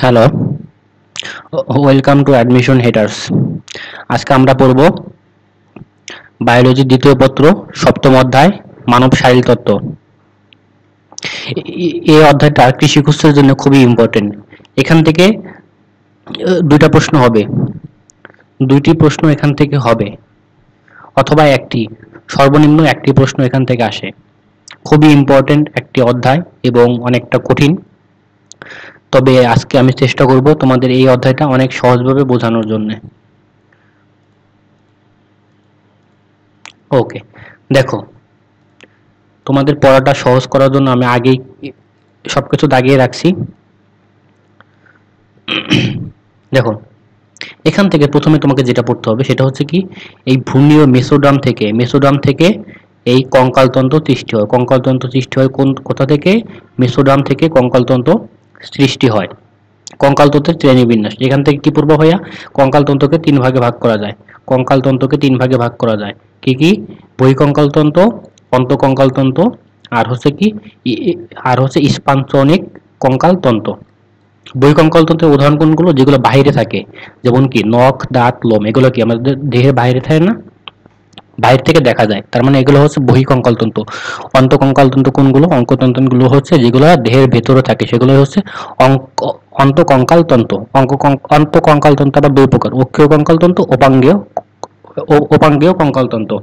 Hello, welcome to admission haters. আজকে আমরা পড়ব বায়োলজি দ্বিতীয় পত্র সপ্তম অধ্যায় মানব শারীরতত্ত্ব। এই অধ্যায়টা কৃষি কোর্সের জন্য খুবই ইম্পর্টেন্ট। এখান থেকে দুইটা প্রশ্ন হবে, দুইটি প্রশ্ন এখান থেকে হবে, অথবা একটি, সর্বনিম্ন একটি প্রশ্ন এখান থেকে আসে। খুবই ইম্পর্টেন্ট একটি অধ্যায় এবং অনেকটা কঠিন। তবে আজকে আমি চেষ্টা করব তোমাদের এই অধ্যায়টা অনেক সহজভাবে বোঝানোর জন্য। ওকে, দেখো, তোমাদের পড়াটা সহজ করার জন্য আমি আগেই সবকিছু দাগিয়ে রাখছি। দেখো, এখান থেকে প্রথমে তোমাকে যেটা পড়তে হবে সেটা হচ্ছে কি, এই ভ্রূণীয় মেসোডার্ম থেকে এই কঙ্কালতন্ত্র সৃষ্টি হয়। কঙ্কালতন্ত্র সৃষ্টি হয় কোথা থেকে? মেসোডার্ম থেকে কঙ্কালতন্ত্র সৃষ্টি হয়। কঙ্কালতন্ত্রের শ্রেণীবিন্যাস এখান থেকে কি পূর্ব হইয়া কঙ্কালতন্ত্রকে তিন ভাগে ভাগ করা যায়। কঙ্কালতন্ত্রকে তিন ভাগে ভাগ করা যায়। কি কি? বহিঃকঙ্কালতন্ত্র, অন্তঃকঙ্কালতন্ত্র, আর হচ্ছে কি, আর হচ্ছে স্পাঞ্চনিক কঙ্কালতন্ত্র। বহিঃকঙ্কালতন্ত্রের উদাহরণ কোনগুলো? যেগুলো বাইরে থাকে, যেমন কি নখ, দাঁত, লোম, এগুলো কি আমাদের দেহের বাইরে থাকে না, বাইরে থেকে দেখা যায়, তার মানে এগুলো হচ্ছে বহিঃকঙ্কালতন্ত্র। অন্তঃকঙ্কালতন্ত্র কোনগুলো? অঙ্কতন্ত্রগুলো হচ্ছে যেগুলো দেহের ভেতরে থাকে, সেগুলো হচ্ছে অন্তঃকঙ্কালতন্ত্র। অন্তঃকঙ্কালতন্ত্র আবার দুই প্রকার, অক্ষীয় কঙ্কালতন্ত্র, উপাঙ্গীয় কঙ্কালতন্ত্র।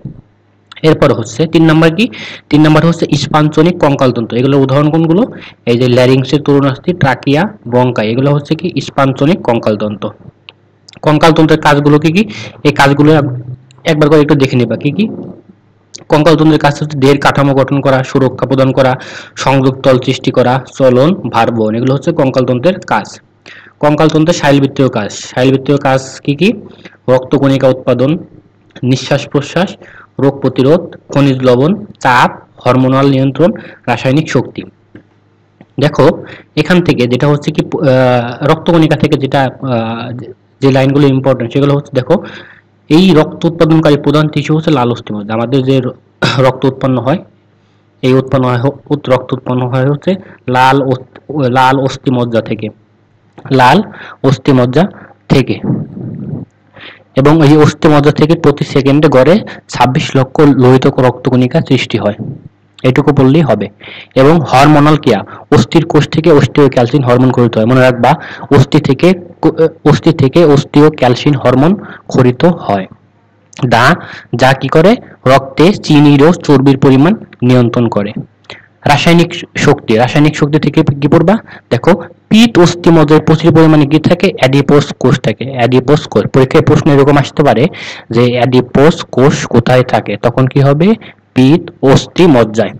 এরপর হচ্ছে তিন নাম্বার কি? তিন নাম্বার হচ্ছে স্পাঞ্চনিক কঙ্কালতন্ত্র। এগুলোর উদাহরণ কোনগুলো? এই যে ল্যারিংসের তরুণাস্থি, ট্রাকিয়া, ব্রঙ্কাই, এগুলো হচ্ছে কি স্পাঞ্চনিক কঙ্কালতন্ত্র। কঙ্কালতন্ত্রের কাজগুলো কি কি? এই কাজগুলো একবার করে একটু দেখে নিবা। কি কি কঙ্কালতন্ত্রের কাজ? হচ্ছে দেহের কাঠামো গঠন করা, সুরক্ষা প্রদান করা, সংযোগ তল সৃষ্টি করা, চলন, ভার বহন, এগুলো হচ্ছে কঙ্কালতন্ত্রের কাজ। কঙ্কালতন্ত্রের শারীরবৃত্তীয় কাজ। শারীরবৃত্তীয় কাজ কি কি? রক্তকণিকা উৎপাদন, নিঃশ্বাস প্রশ্বাস, রোগ প্রতিরোধ, খনিজ লবণ, চাপ, হরমোনাল নিয়ন্ত্রণ, রাসায়নিক শক্তি। দেখো, এখান থেকে যেটা হচ্ছে কি, রক্তকণিকা থেকে যেটা যে লাইনগুলো ইম্পর্টেন্ট সেগুলো হচ্ছে, দেখো, এই রক্ত উৎপাদনকারী প্রধান টিস্যু হচ্ছে লাল অস্থিমজ্জা। আমাদের যে রক্ত উৎপন্ন হয়, এই রক্ত উৎপন্ন হয় হচ্ছে লাল অস্থিমজ্জা থেকে, লাল অস্থিমজ্জা থেকে। এবং এই অস্থিমজ্জা থেকে প্রতি সেকেন্ডে গড়ে 26 লক্ষ লোহিত রক্তকণিকা সৃষ্টি হয়। এটুকু বললেই হবে। এবং হরমোনাল ক্রিয়া, অস্থির কোষ থেকে অস্টিওক্যালসিন হরমোন খরিত হয়। মনে রাখবা, অস্থি থেকে অস্টিওক্যালসিন হরমোন খরিত হয়। যা কি করে? রক্তে চিনির ও চর্বির পরিমাণ নিয়ন্ত্রণ করে। রাসায়নিক শক্তি থেকে কি পড়বা? দেখো, পিত্ত অস্থিমজ্জায় প্রচুর পরিমাণে কি থাকে? অ্যাডিপোস কোষ থাকে। অ্যাডিপোস কোষ, পরীক্ষায় প্রশ্ন এরকম আসতে পারে যে অ্যাডিপোস কোষ কোথায় থাকে, তখন কি হবে? পিত্ত অস্থিমজ্জায়।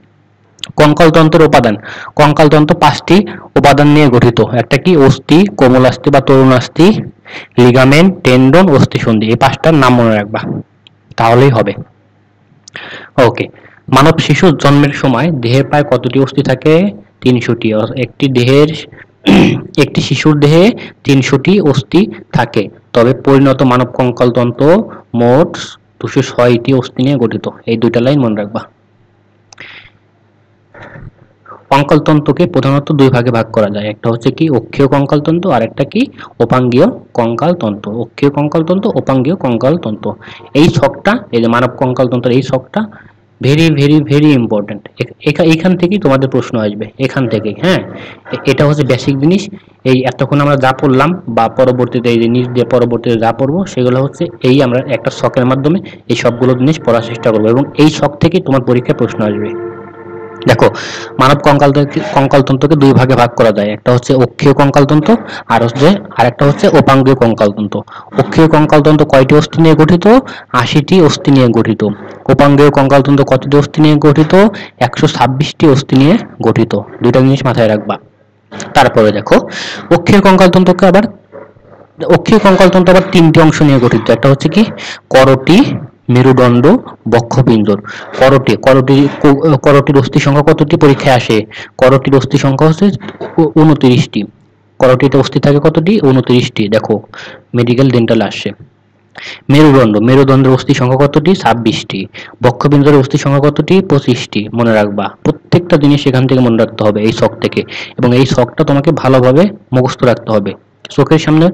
কঙ্কালতন্ত্রের উপাদান। কঙ্কালতন্ত্র 5টি উপাদান নিয়ে গঠিত। একটা কি? অস্থি, কোমলাস্থি বা তরুণাস্থি, লিগামেন্ট, টেন্ডন, অস্থিসন্ধি। এই 5টার নাম মনে রাখবা, তাহলেই হবে। ওকে, মানব শিশুর জন্মের সময় দেহে প্রায় কতটি অস্থি থাকে? 300টি। একটি শিশুর দেহে 300টি অস্থি থাকে। তবে পরিণত মানব কঙ্কালতন্ত্র মোট 206টি অস্থি নিয়ে গঠিত। এই দুইটা লাইন মনে রাখবা। কঙ্কালতন্ত্রকে প্রধানত দুই ভাগে ভাগ করা যায়। একটা হচ্ছে কি অক্ষীয় কঙ্কালতন্ত্র, আর একটা কি উপাঙ্গীয় কঙ্কালতন্ত্র। অক্ষীয় কঙ্কালতন্ত্র, উপাঙ্গীয় কঙ্কালতন্ত্র। এই ছকটা, এই যে মানব কঙ্কালতন্ত্রের এই ছকটা ভেরি ভেরি ভেরি ইম্পর্টেন্ট। এখান থেকেই তোমাদের প্রশ্ন আসবে, এখান থেকেই। হ্যাঁ, এটা হচ্ছে বেসিক জিনিস। এই এতক্ষণ আমরা যা পড়লাম বা পরবর্তীতে এই জিনিস দিয়ে পরবর্তীতে যা পড়বো সেগুলো হচ্ছে এই আমরা একটা ছকের মাধ্যমে এই সবগুলো জিনিস পড়ার চেষ্টা করবো, এবং এই ছক থেকেই তোমার পরীক্ষায় প্রশ্ন আসবে। দেখো, মানব কঙ্কালতন্ত্রকে দুই ভাগে ভাগ করা যায়। একটা হচ্ছে অক্ষীয় কঙ্কালতন্ত্র, আর একটা হচ্ছে উপাঙ্গীয় কঙ্কালতন্ত্র। অক্ষীয় কঙ্কালতন্ত্র কয়টি অস্থি নিয়ে গঠিত? 80টি অস্থি নিয়ে গঠিত। উপাঙ্গীয় কঙ্কালতন্ত্র কতটি অস্থি নিয়ে গঠিত? 126টি অস্থি নিয়ে গঠিত। দুইটা জিনিস মাথায় রাখবা। তারপরে দেখো, অক্ষীয় কঙ্কালতন্ত্র আবার 3টি অংশ নিয়ে গঠিত। একটা হচ্ছে কি করটি, মেরুদণ্ড, বক্ষপিঞ্জর। করটির অস্থি সংখ্যা কতটি পরীক্ষায় আসে? করটির অস্থি সংখ্যা হচ্ছে 29টি। করটিতে অস্থি থাকে কতটি? 29টি। দেখো, মেডিকেল ডেন্টাল আসে। মেরুদণ্ড, মেরুদণ্ডের অস্থি সংখ্যা কতটি? 26টি। বক্ষবিন্দুর অস্থি সংখ্যা কতটি? 25টি। মনে রাখবা, প্রত্যেকটা জিনিস এখান থেকে মনে রাখতে হবে এই ছক থেকে, এবং এই ছকটা তোমাকে ভালোভাবে মুখস্থ রাখতে হবে, চোখের সামনে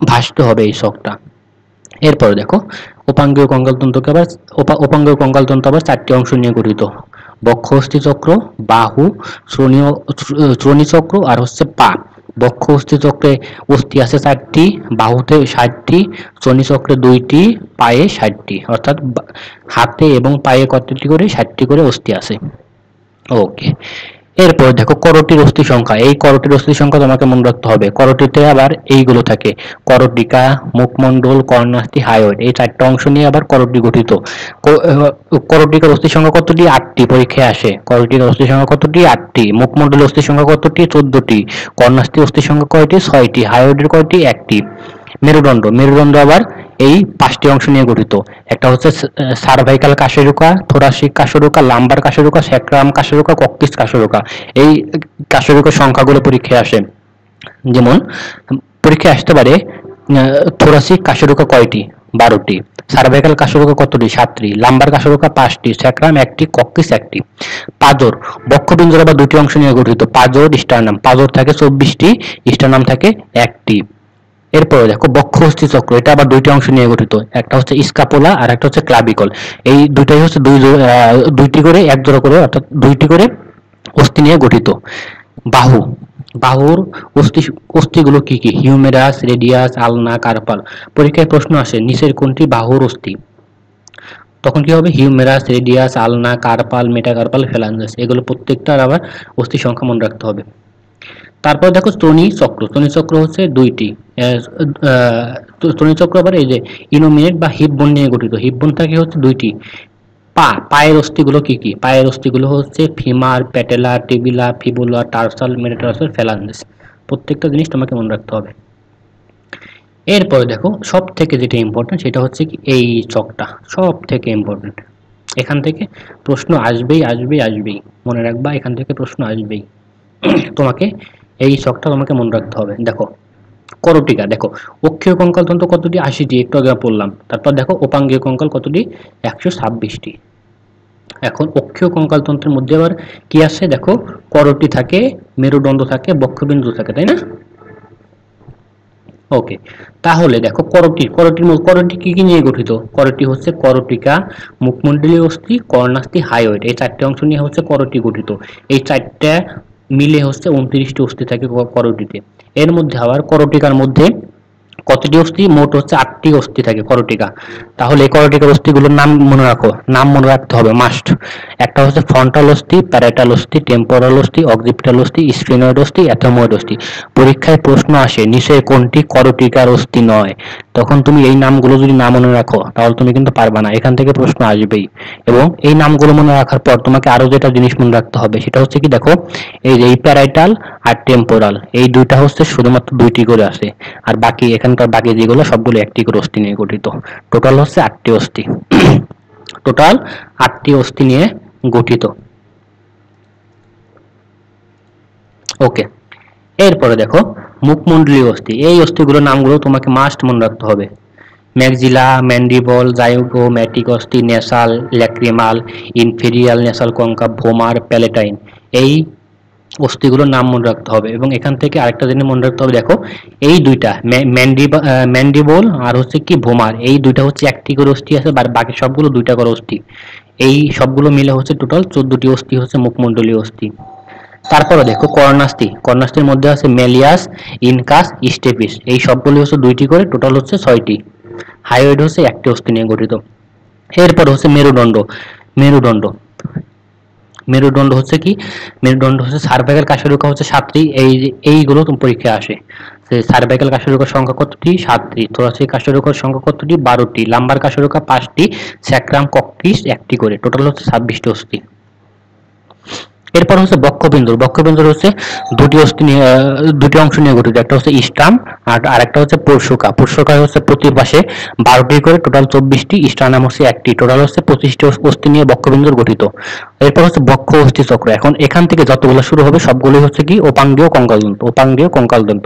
ভাসতে হবে এই ছকটা। এরপরে দেখো উপাঙ্গীয় কঙ্কালতন্ত্রকে আবার উপাঙ্গীয় কঙ্কালতন্ত্র আবার 4টি অংশ নিয়ে গঠিত। বক্ষ অস্থি চক্র, বাহু, শ্রোণী চক্র আর হচ্ছে পা। বক্ষ অস্থি চক্রে অস্থি আছে 4টি, বাহুতে 60টি, শ্রোণী চক্রে 2টি, পায়ে 60টি, অর্থাৎ হাতে এবং পায়ে কতটি করে? 60টি করে অস্থি আছে। ওকে, এরপর দেখো করটির অস্থি সংখ্যা। এই করটির অস্থি সংখ্যা তোমাকে মনে রাখতে হবে। করটিতে আবার এইগুলো থাকে: করটিকা, মুখমণ্ডল, কর্ণাস্থি, হায়োইড। এই 4টা অংশ নিয়ে আবার করটি গঠিত। করটিকার অস্থি সংখ্যা কতটি? 8টি, পরীক্ষায় আসে। করটিকার অস্থি সংখ্যা কতটি? 8টি। মুখমণ্ডলের অস্থি সংখ্যা কতটি? 14টি। কর্ণাস্থি অস্থি সংখ্যা কয়টি? 6টি। হায়োইডের কয়টি? 1টি। মেরুদণ্ড, মেরুদণ্ড আবার এই 5টি অংশ নিয়ে গঠিত। একটা হচ্ছে সার্ভাইকাল কাশেরুকা, থোরাসিক কাশেরুকা, লাম্বার কাশেরুকা, স্যাক্রাম কাশেরুকা, কক্সিস কাশেরুকা। এই কাশেরুকার সংখ্যাগুলো পরীক্ষায় আসে। যেমন পরীক্ষায় আসতে পারে থোরাসিক কাশেরুকা কয়টি? 12টি। সার্ভাইকাল কাশেরুকা কতটি? 7টি। লাম্বার কাশেরুকা 5টি, স্যাক্রাম 1টি, কক্সিস 1টি। পাঁজর, বক্ষপিঞ্জর আবার 2টি অংশ নিয়ে গঠিত: পাঁজর, স্টার্নাম। পাঁজর থাকে 24টি, স্টার্নাম থাকে 1টি। এরপরে দেখো বক্ষ অস্থি চক্র, এটা আবার 2টি অংশ নিয়ে গঠিত। একটা হচ্ছে স্কাপুলা আর একটা হচ্ছে ক্লাভিকল। এই দুইটাই হচ্ছে দুইটি করে, এক জোড়া করে, অর্থাৎ 2টি করে অস্থি নিয়ে গঠিত। বাহু, বাহুর অস্থিগুলো কি কি? হিউমেরাস, রেডিয়াস, আলনা, কার্পাল। পরীক্ষায় প্রশ্ন আসে নিচের কোনটি বাহুর অস্থি? তখন কি হবে? হিউমেরাস, রেডিয়াস, আলনা, কার্পাল, মেটাকার্পাল, ফ্যালাঞ্জাস। এগুলো প্রত্যেকটার আবার অস্থি সংখ্যা মনে রাখতে হবে। তারপর দেখো স্তনী চক্র। স্তনী চক্র হচ্ছে 2টি। স্তনী চক্র আবার এই যে ইনোমিনেট বা হিপ বোন নিয়ে গঠিত। হিপ বোন থাকে হচ্ছে 2টি। পায়ের অস্থিগুলো কি কি? পায়ের অস্থিগুলো হচ্ছে ফিমার, প্যাটেলা, টিবিলা, ফিবুলা, টার্সাল, মেটাটার্সাল, ফ্যালাঞ্জাস। প্রত্যেকটা জিনিস তোমাকে মনে রাখতে হবে। এরপরে দেখো সব থেকে যেটা ইম্পর্টেন্ট সেটা হচ্ছে কি এই চকটা সব থেকে ইম্পর্টেন্ট। এখান থেকে প্রশ্ন আসবেই আসবেই আসবেই, মনে রাখবা এখান থেকে প্রশ্ন আসবেই। তোমাকে এই চকটা তোমাকে মনে রাখতে হবে। দেখো করটিকা, দেখো অক্ষীয় কঙ্কাল তন্ত্র কতটি? 80টি, একটু আগে পড়লাম। তারপর দেখো উপাঙ্গীয় কঙ্কাল কতটি? 126টি। এখন অক্ষীয় কঙ্কাল তন্ত্রের মধ্যে আবার কি আছে? দেখো করটি থাকে, মেরুদণ্ড থাকে, বক্ষবিন্দু থাকে, তাই না? ওকে, তাহলে দেখো করটি কি কি নিয়ে গঠিত? করটি হচ্ছে করটিকা, মুখমণ্ডলীয় অস্থি, কর্ণাস্থি, হায়োইড। এই 4টে অংশ নিয়ে হচ্ছে করটি গঠিত। এই 4টা মিলে হচ্ছে 29টি অস্থি থাকে করটিতে। এর মধ্যে আবার করটিকার মধ্যে কতটি অস্থি? মোট হচ্ছে 8টি অস্থি থাকে করটিকা। তাহলে এই করটিকার অস্থিগুলোর নাম মনে রাখো, নাম মনে রাখতে হবে মাস্ট। একটা হচ্ছে ফ্রন্টাল অস্থি, প্যারাইটাল অস্থি, টেম্পোরাল অস্থি, অক্সিপিটাল অস্থি, স্ফিনয়েড অস্থি, অ্যাথময়েড অস্থি। পরীক্ষায় প্রশ্ন আসে নিচে কোনটি করটিকার অস্থি নয়? তখন তুমি এই নামগুলো যদি না মনে রাখো তাহলে তুমি কিন্তু পারবা না, এখান থেকে প্রশ্ন আসবেই। এবং এই নামগুলো মনে রাখার পর তোমাকে আরো যেটা জিনিস মনে রাখতে হবে সেটা হচ্ছে কি, দেখো এই যে প্যারাইটাল আর টেম্পোরাল এই দুইটা হচ্ছে শুধুমাত্র 2টি করে আছে, আর বাকি এখানকার বাকি যেগুলো সবগুলো 1টি করে অস্থি নিয়ে গঠিত। টোটাল হচ্ছে 8টি অস্থি। টোটাল 8টি অস্থি নিয়ে গঠিত। ওকে, এরপরে দেখো মুখমণ্ডলীয় অস্থি। এই অস্থিগুলোর নামগুলো তোমাকে মাস্ট মনে রাখতে হবে: ম্যাক্সিলা, ম্যান্ডিবল, জাইগোম্যাটিক অস্থি, nasal, lacrimal, ইনফেরিয়াল nasal কনকাভ, vomer, palatine. এই অস্থিগুলোর নাম মনে রাখতে হবে। এবং এখান থেকে আরেকটা জিনিস মনে রাখতে হবে, দেখো এই দুইটা ম্যান্ডিবল আর হচ্ছে কি ভোমার, এই দুইটা হচ্ছে 1টি করে অস্থি আছে, বাকি সবগুলো 2টা করে অস্থি। এই সবগুলো মিলে হচ্ছে টোটাল 14টি অস্থি হচ্ছে মুখমণ্ডলীয় অস্থি। তারপরে দেখো কর্ণাস্থি। কর্ণাস্থির মধ্যে আছে মেলিয়াস, ইনকাস, স্টেপিস। এই সবগুলো হচ্ছে 2টি করে, টোটাল হচ্ছে 6টি। হায়োইড হচ্ছে 1টি অস্থি নিয়ে গঠিত। এরপর হচ্ছে মেরুদণ্ড। মেরুদণ্ড মেরুদণ্ড হচ্ছে কি? মেরুদণ্ড হচ্ছে সার্ভাইকাল কাশেরুকা হচ্ছে 7টি। এইগুলো তুমি পরীক্ষায় আসে। সার্ভাইকাল কাশেরুকার সংখ্যা কতটি? 7টি। থোরাসিক কাশেরুকার সংখ্যা কতটি? 12টি। লাম্বার কাশেরুকা 5টি, স্যাক্রাম কক্সিস 1টি করে, টোটাল হচ্ছে 26টি অস্থি। এরপর হচ্ছে বক্ষবিন্দুর। বক্ষবিন্দুর হচ্ছে দুটি অংশ নিয়ে গঠিত, একটা হচ্ছে স্টার্ন আর আরেকটা হচ্ছে পরশুকা। পরশুকা হচ্ছে প্রতি পাশে 12টি করে, টোটাল 24টি, স্টার্নাম হচ্ছে একটি, টোটাল হচ্ছে 25টি অস্থি নিয়ে বক্ষবিন্দুর গঠিত। এরপর হচ্ছে বক্ষ অস্থি চক্র। এখন এখান থেকে যতগুলো শুরু হবে সবগুলোই হচ্ছে কি উপাঙ্গীয় কঙ্কালদন্ত, উপাঙ্গীয় কঙ্কালদন্ত।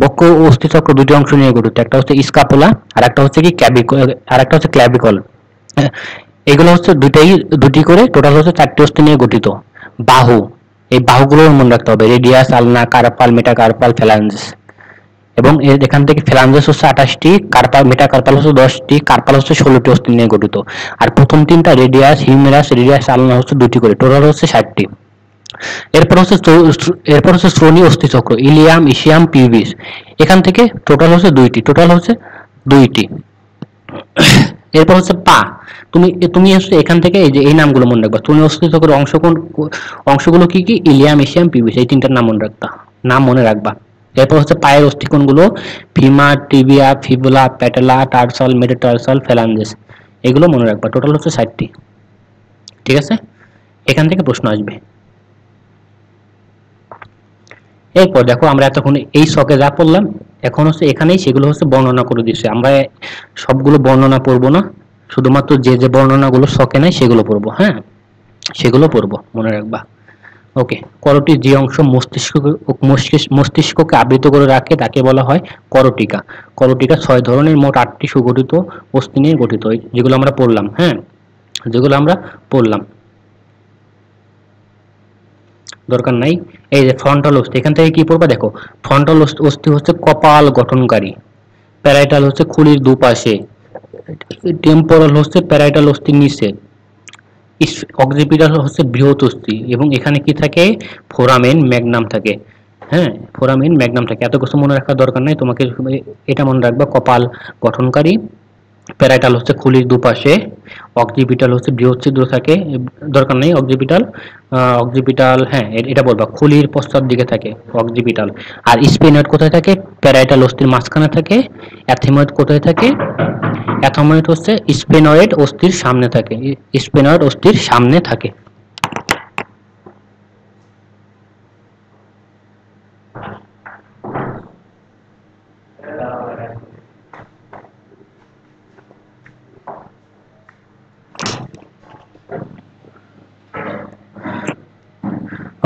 বক্ষ অস্থি চক্র দুটি অংশ নিয়ে গঠিত, একটা হচ্ছে স্কাপুলা আর একটা হচ্ছে কি আর একটা হচ্ছে ক্ল্যাভিকল। এগুলো হচ্ছে দুটি করে, টোটাল হচ্ছে 4টি অস্থি নিয়ে গঠিত। বাহু, এই বাহুগুলো মনে রাখতে হবে, রেডিয়াস, আলনা, কার্পাল, মেটাকার্পাল, ফ্যালাঞ্জিস। এবং এখান থেকে ফ্যালাঞ্জিস হচ্ছে 28টি, কার্পাল, মেটাকার্পাল হচ্ছে 10টি, কার্পাল হচ্ছে 16টি অস্থি নিয়ে গঠিত। আর প্রথম তিনটা রেডিয়াস, হিউমেরাস, রেডিয়াস, আলনা হচ্ছে 2টি করে, টোটাল হচ্ছে 60টি। এরপর হচ্ছে শ্রোণী অস্থি চক্র, ইলিয়াম, ইসিয়াম, পিউবিস। এখান থেকে টোটাল হচ্ছে 2টি, টোটাল হচ্ছে 2টি। এরপর হচ্ছে পা। তুমি তুমি হচ্ছে এখান থেকে এই যে এই নামগুলো মনে রাখবা, শ্রোণী অস্থি চক্রের অংশগুলো কি কি, ইলিয়াম, ইসিয়াম, পিউবিস, এই তিনটার নাম মনে রাখবা। এরপর হচ্ছে পায়ের অস্থি কোনগুলো, femur, tibia, fibula, patella, tarsal, metatarsal, phalanges. এগুলো মনে রাখবা, টোটাল হচ্ছে 60টি। ঠিক আছে, এখান থেকে প্রশ্ন আসবে। এরপর দেখো আমরা এতক্ষণ এই শকে যা পড়লাম, এখন হচ্ছে এখানেই সেগুলো হচ্ছে বর্ণনা করে দিচ্ছে। আমরা সবগুলো বর্ণনা পড়বো না, শুধুমাত্র যে যে বর্ণনাগুলো শকে নাই সেগুলো পড়বো। হ্যাঁ, সেগুলো পড়বো, মনে রাখবা। ওকে, করটির যে অংশ মস্তিষ্ককে আবৃত করে রাখে তাকে বলা হয় করটিকা। করটিকা 6 ধরনের, মোট 8টি সুগঠিত অস্থি নিয়ে গঠিত, যেগুলো আমরা পড়লাম। হ্যাঁ, যেগুলো আমরা পড়লাম, দরকার নাই। এই যে ফ্রন্টাল অস্থি, এখান থেকে কি পড়বা দেখো, ফ্রন্টাল অস্থি হচ্ছে কপাল গঠনকারী, প্যারাইটাল হচ্ছে খুলির দুপাশে, টেম্পোরাল হচ্ছে প্যারাইটাল অস্থির নিচে, অক্সিপিটাল হচ্ছে বৃহৎ অস্থি, এবং এখানে কি থাকে, ফোরামেন ম্যাগনাম থাকে। হ্যাঁ, ফোরামেন ম্যাগনাম থাকে। এত কিছু মনে রাখার দরকার নাই, তোমাকে এটা মনে রাখবা, কপাল গঠনকারী, প্যারাইটাল হচ্ছে খুলির দুপাশে, অক্সিপিটাল হচ্ছে বৃহৎ ছিদ্র থাকে, দরকার নেই অক্সিপিটাল। অক্সিপিটাল, হ্যাঁ এটা বলবা, খুলির পশ্চাৎ দিকে থাকে অক্সিপিটাল। আর স্পেনয়েড কোথায় থাকে, প্যারাইটাল অস্থির মাঝখানে থাকে। অ্যাথিময়েড কোথায় থাকে, অ্যাথিময়েড হচ্ছে স্পেনয়েড অস্থির সামনে থাকে, স্পেনয়েড অস্থির সামনে থাকে।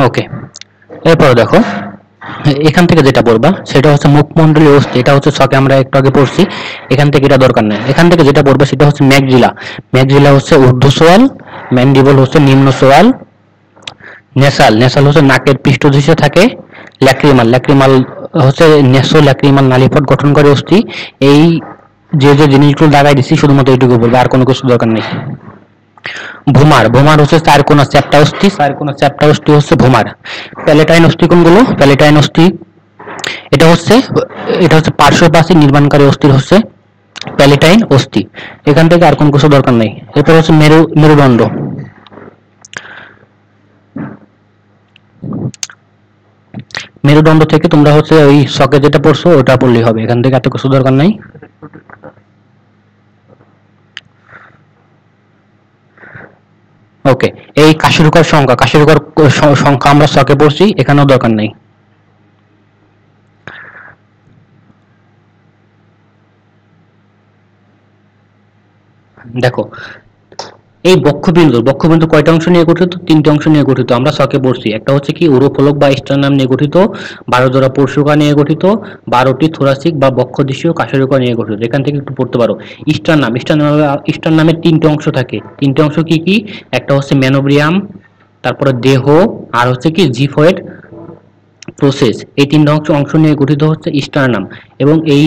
ওকে, এরপর দেখো এখান থেকে যেটা পড়বা সেটা হচ্ছে মুখমণ্ডলীয় অস্থি। এটা হচ্ছে ছকে আমরা একটু আগে পড়ছি, এখান থেকে এটা দরকার নেই। এখান থেকে যেটা পড়বা সেটা হচ্ছে ম্যাগজিলা। ম্যাগজিলা হচ্ছে ঊর্ধ্বচোয়াল, ম্যান্ডিবল হচ্ছে নিম্নচোয়াল, নেসাল হচ্ছে নাকের পৃষ্ঠদেশে থাকে, ল্যাক্রিমাল হচ্ছে নেসো ল্যাক্রিমাল নালীপট গঠনকারী অস্থি। এই যে যে জিনিসগুলো দাগাই দিচ্ছি শুধুমাত্র এইটুকু বলবো, আর কোনো কিছু দরকার নেই। ভোমার হচ্ছে চারকোনা চ্যাপ্টা অস্থি হচ্ছে ভোমার। প্যালেটাইন অস্থি কোনগুলো, প্যালেটাইন অস্থি এটা হচ্ছে পার্শ্বপ্রাচীর নির্মাণকারী অস্থির হচ্ছে প্যালেটাইন অস্থি। এখান থেকে আর কোনো কিছু দরকার নেই। এরপর হচ্ছে মেরুদণ্ড। মেরুদণ্ড থেকে তোমরা হচ্ছে ওই শকে যেটা পড়ছো ওটা পড়লেই হবে, এখান থেকে এত কিছু দরকার নাই। ওকে, এই কাশিরুকার সংখ্যা আমরা শকে পড়ছি, এখানেও দরকার নাই। দেখো এই বক্ষবিন্দু কয়টা অংশ নিয়ে গঠিত, 3টি অংশ নিয়ে গঠিত, আমরা ছকে পড়ছি। একটা হচ্ছে কি উরোফলক বা স্টার্নাম নিয়ে গঠিত, 12 জোড়া পরশুকা নিয়ে গঠিত, 12টি থোরাসিক বা বক্ষদেশীয় কাশিরুকা নিয়ে গঠিত। এখান থেকে একটু পড়তে পারো। স্টার্নামের 3টে অংশ থাকে। 3টে অংশ কি কি, একটা হচ্ছে ম্যানোব্রিয়াম, তারপরে দেহ, আর হচ্ছে কি জিফয়েড প্রসেস। এই 3টে অংশ নিয়ে গঠিত হচ্ছে স্টার্নাম। এবং এই